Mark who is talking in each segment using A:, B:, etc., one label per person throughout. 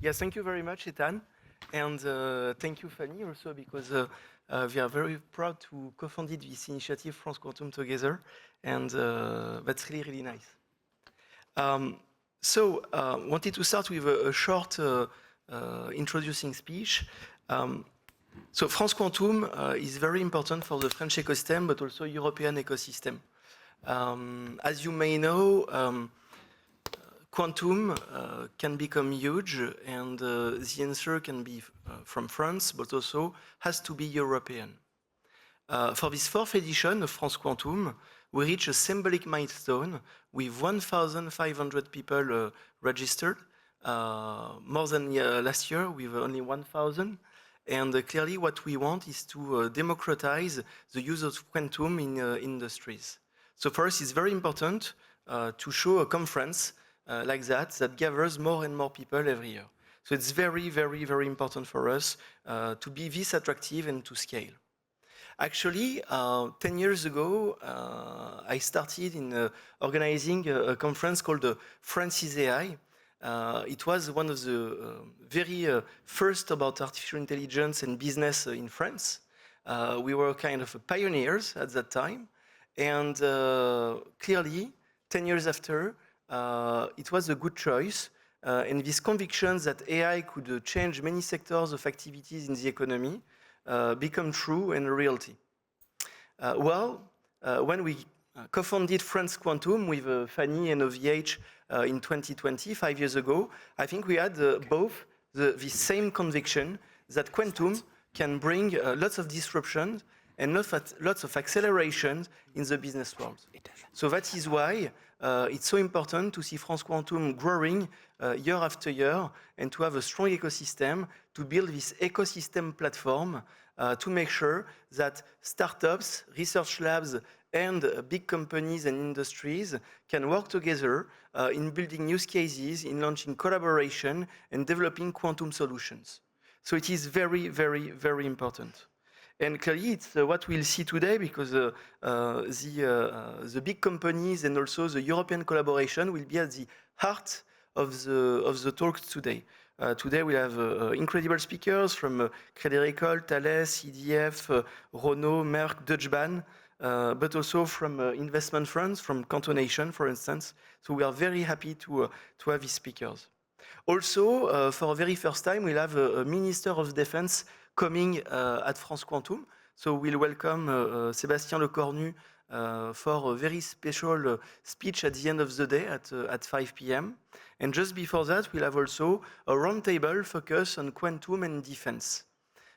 A: Yes, thank you very much, Ethan. And thank you, Fanny, also, because we are very proud to co-founded this initiative, France Quantum, together. And that's really, really nice. Wanted to start with a short introducing speech. So France Quantum is very important for the French ecosystem, but also European ecosystem. As you may know, quantum can become huge, and the answer can be from France, but also has to be European. For this fourth edition of France Quantum, we reach a symbolic milestone with 1,500 people registered, more than last year with only 1,000. And clearly what we want is to democratize the use of quantum in industries. So for us, it's very important to show a conference like that gathers more and more people every year. So it's very, very, very important for us to be this attractive and to scale. Actually, 10 years ago, I started in organizing a conference called France is AI. It was one of the very first about artificial intelligence and business in France. We were kind of pioneers at that time. And clearly, 10 years after, it was a good choice. And this conviction that AI could change many sectors of activities in the economy become true and a reality. When we co-founded France Quantum with Fanny and OVH in 2020, 5 years ago, I think we had both the same conviction that quantum can bring lots of disruption and lots of acceleration in the business world. So that is why it's so important to see France Quantum growing year after year and to have a strong ecosystem, to build this ecosystem platform to make sure that startups, research labs, and big companies and industries can work together in building use cases, in launching collaboration, and developing quantum solutions. So it is very, very, very important. And clearly, it's what we'll see today, because the big companies and also the European collaboration will be at the heart of the talk today. Today we have incredible speakers from Crédit Agricole, Thales, EDF, Renault, Merck, Deutsche Bahn, but also from investment funds, from Cantonation, for instance. So we are very happy to have these speakers. Also, for the very first time, we'll have a Minister of Defense coming at France Quantum. So we'll welcome Sébastien Lecornu for a very special speech at the end of the day at 5 p.m. And just before that, we'll have also a roundtable focused on quantum and defense.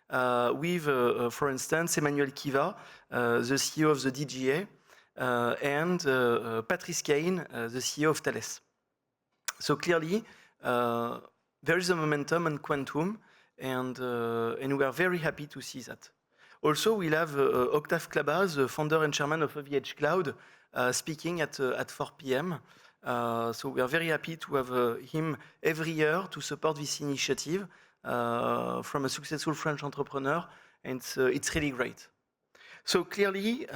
A: With, for instance, Emmanuel Kiva, the CEO of the DGA, and Patrice Caine, the CEO of Thales. So clearly, there is a momentum on quantum, and we are very happy to see that. Also, we'll have Octave Klaba, the founder and chairman of OVH Cloud, speaking at 4 p.m. So we are very happy to have him every year to support this initiative from a successful French entrepreneur, and it's really great. So clearly,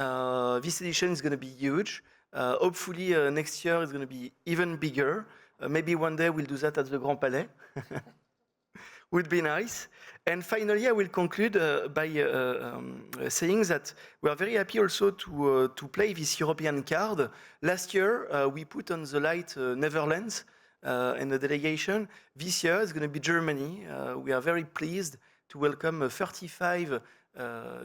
A: this edition is going to be huge. Hopefully, next year is going to be even bigger. Maybe one day we'll do that at the Grand Palais. Would be nice. And finally, I will conclude by saying that we are very happy also to play this European card. Last year, we put on the light Netherlands and the delegation. This year is going to be Germany. We are very pleased to welcome 35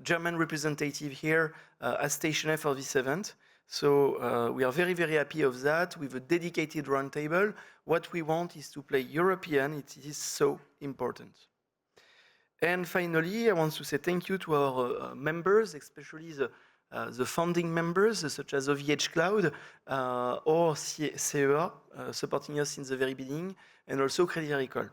A: German representatives here as Station F for this event. So we are very, very happy of that with a dedicated roundtable. What we want is to play European. It is so important. And finally, I want to say thank you to our members, especially the founding members, such as OVH Cloud or CEA, supporting us since the very beginning, and also Crédit Agricole.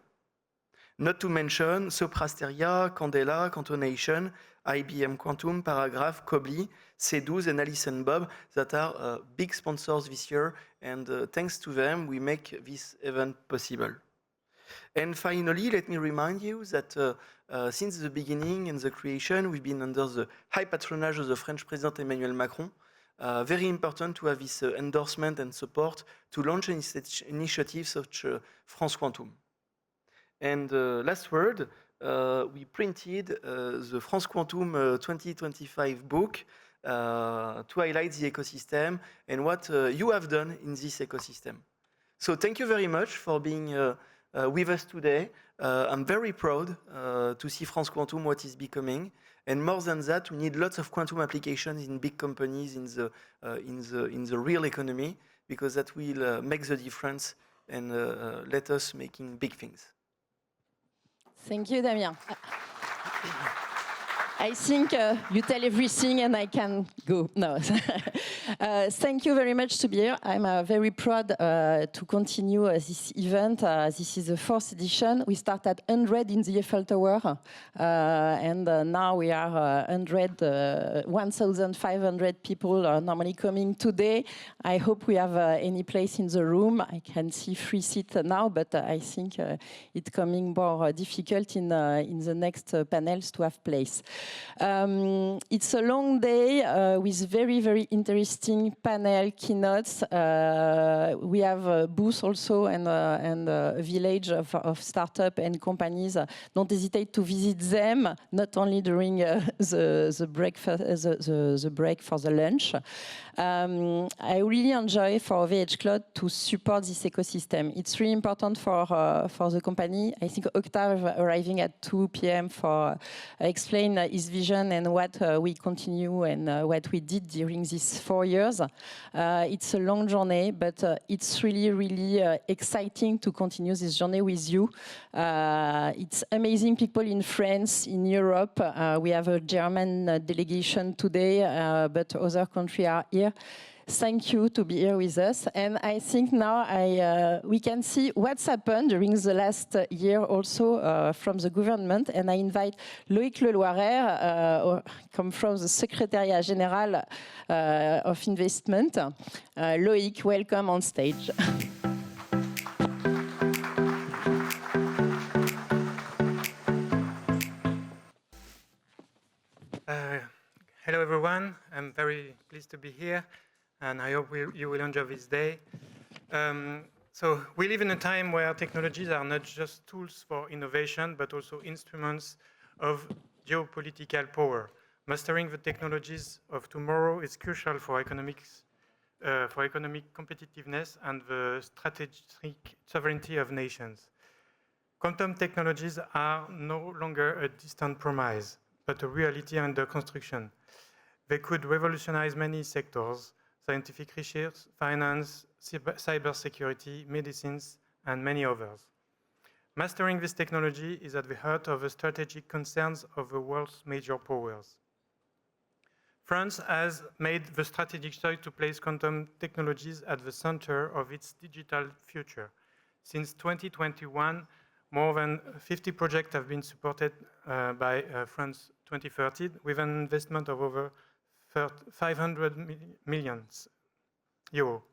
A: Not to mention Sopra Steria, Candela, Cantonation, IBM Quantum, Paragraph, Kobli, C12, and Alice & Bob that are big sponsors this year, and thanks to them, we make this event possible. And finally, let me remind you that since the beginning and the creation, we've been under the high patronage of the French President Emmanuel Macron. Very important to have this endorsement and support to launch an initiative such France Quantum. And last word, we printed the France Quantum 2025 book to highlight the ecosystem and what you have done in this ecosystem. So thank you very much for being with us today. I'm very proud to see France Quantum, what is becoming. And more than that, we need lots of quantum applications in big companies, in the real economy, because that will make the difference and let us making big things.
B: Thank you, Damien. I think you tell everything and I can go. No. Thank you very much to be here. I'm very proud to continue this event. This is the 4th edition. We start at 100 in the Eiffel Tower. And now we are 1,500 people are normally coming today. I hope we have any place in the room. I can see 3 seats now, but I think it's coming more difficult in the next panels to have place. It's a long day with very, very interesting panel keynotes. We have a booth also and a village of startup and companies. Don't hesitate to visit them, not only during the breakfast, the break for the lunch. I really enjoy for VH Cloud to support this ecosystem. It's really important for the company. I think Octave arriving at 2 p.m. for explain his vision and what we continue and what we did during these 4 years. It's a long journey, but it's really, really exciting to continue this journey with you. It's amazing people in France, in Europe. We have a German delegation today, but other countries are here. Thank you to be here with us. And I think now we can see what's happened during the last year also from the government. And I invite Loïc Leloiret, come from the Secretariat Général of Investment. Loïc, welcome on stage.
C: Hello, everyone. I'm very pleased to be here, and I hope you will enjoy this day. So we live in a time where technologies are not just tools for innovation, but also instruments of geopolitical power. Mastering the technologies of tomorrow is crucial for economic competitiveness and the strategic sovereignty of nations. Quantum technologies are no longer a distant promise, but a reality under construction. They could revolutionize many sectors: scientific research, finance, cybersecurity, medicines, and many others. Mastering this technology is at the heart of the strategic concerns of the world's major powers. France has made the strategic choice to place quantum technologies at the center of its digital future. Since 2021, more than 50 projects have been supported by France 2030, with an investment of over 500 million euros.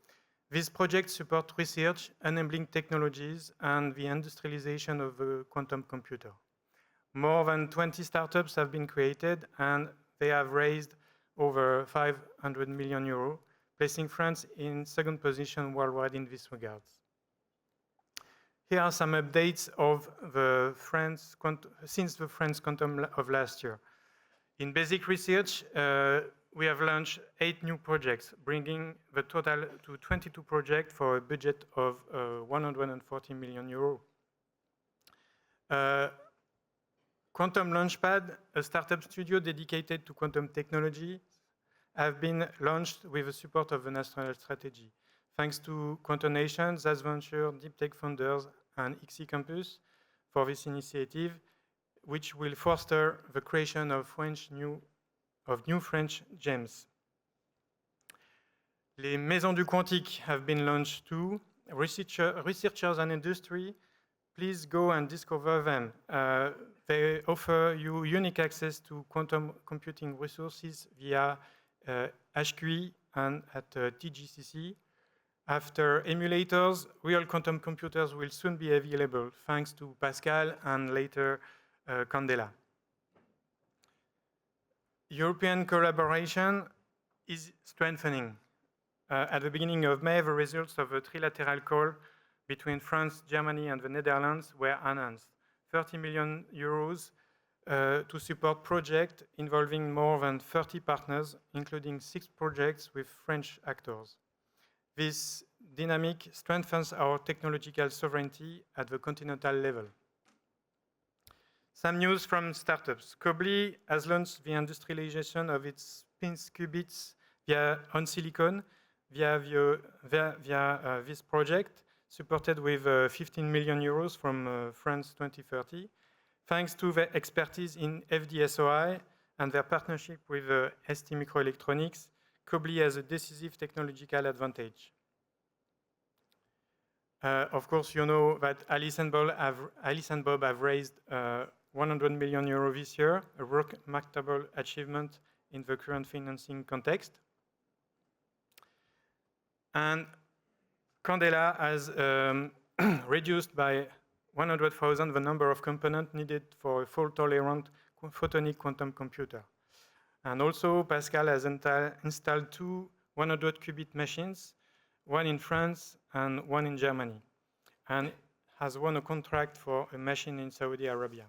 C: These projects support research, enabling technologies, and the industrialization of the quantum computer. More than 20 startups have been created, and they have raised over 500 million euros, placing France in second position worldwide in this regard. Here are some updates of since the France Quantum of last year. In basic research, we have launched 8 new projects, bringing the total to 22 projects for a budget of 140 million euros. Quantum Launchpad, a startup studio dedicated to quantum technology, have been launched with the support of the national strategy. Thanks to Quantum Nation, ZAS Venture, Deep Tech Founders, and XE Campus for this initiative, which will foster the creation of new French gems. Les Maisons du Quantique have been launched too. Researchers and industry, please go and discover them. They offer you unique access to quantum computing resources via HQI and at TGCC. After emulators, real quantum computers will soon be available, thanks to Pascal and later Candela. European collaboration is strengthening. At the beginning of May, the results of a trilateral call between France, Germany, and the Netherlands were announced. 30 million euros to support projects involving more than 30 partners, including 6 projects with French actors. This dynamic strengthens our technological sovereignty at the continental level. Some news from startups. Cobbly has launched the industrialization of its spin qubits via on silicon via this project, supported with 15 million euros from France 2030, thanks to their expertise in FD-SOI and their partnership with STMicroelectronics. Cobbly has a decisive technological advantage. Of course, you know that Alice and Bob have raised 100 million euros this year, a remarkable achievement in the current financing context. And Candela has reduced by 100,000 the number of components needed for a fault-tolerant photonic quantum computer. And also, Pascal has installed 2 100-qubit machines, one in France and one in Germany, and has won a contract for a machine in Saudi Arabia.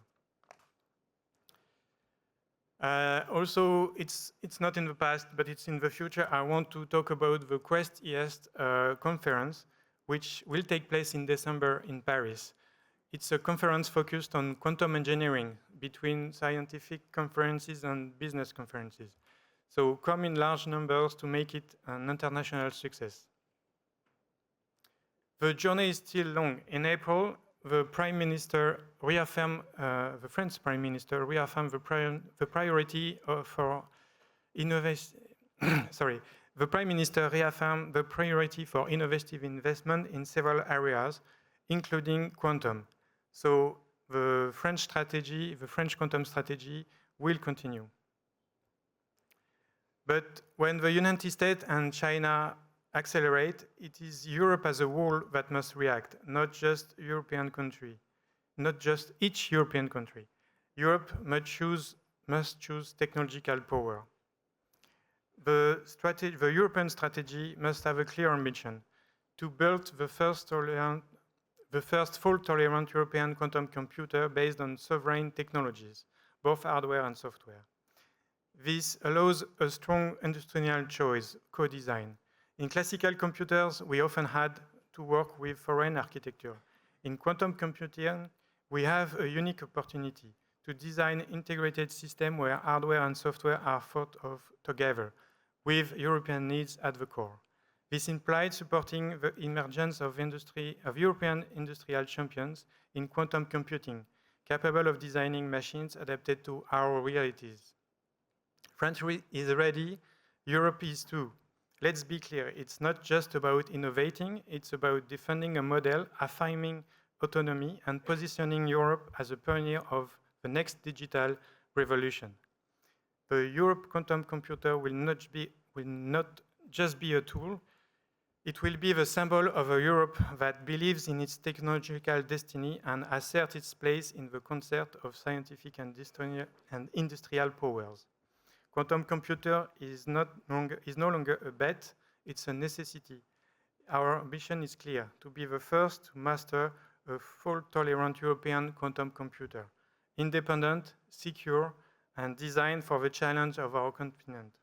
C: Also, it's not in the past, but it's in the future. I want to talk about the Quest EST conference, which will take place in December in Paris. It's a conference focused on quantum engineering between scientific conferences and business conferences. So come in large numbers to make it an international success. The journey is still long. In April, the Prime Minister reaffirmed, the French Prime Minister reaffirmed the priority for innovation. The Prime Minister reaffirmed the priority for innovative investment in several areas, including quantum. So the French strategy, the French quantum strategy, will continue. But when the United States and China accelerate, it is Europe as a whole that must react, not just European country, not just each European country. Europe must choose technological power. The European strategy must have a clear ambition to build the first fault-tolerant European quantum computer based on sovereign technologies, both hardware and software. This allows a strong industrial choice, co-design. In classical computers, we often had to work with foreign architecture. In quantum computing, we have a unique opportunity to design integrated systems where hardware and software are thought of together, with European needs at the core. This implied supporting the emergence of European industrial champions in quantum computing, capable of designing machines adapted to our realities. France is ready, Europe is too. Let's be clear, it's not just about innovating, it's about defending a model, affirming autonomy, and positioning Europe as a pioneer of the next digital revolution. The Europe quantum computer will not just be a tool, it will be the symbol of a Europe that believes in its technological destiny and asserts its place in the concert of scientific and industrial powers. Quantum computer is no longer a bet, it's a necessity. Our ambition is clear, to be the first to master a fault-tolerant European quantum computer, independent, secure, and designed for the challenge of our continent.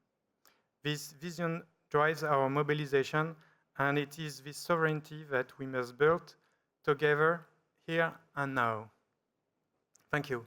C: This vision drives our mobilization, and it is this sovereignty that we must build together here and now. Thank you.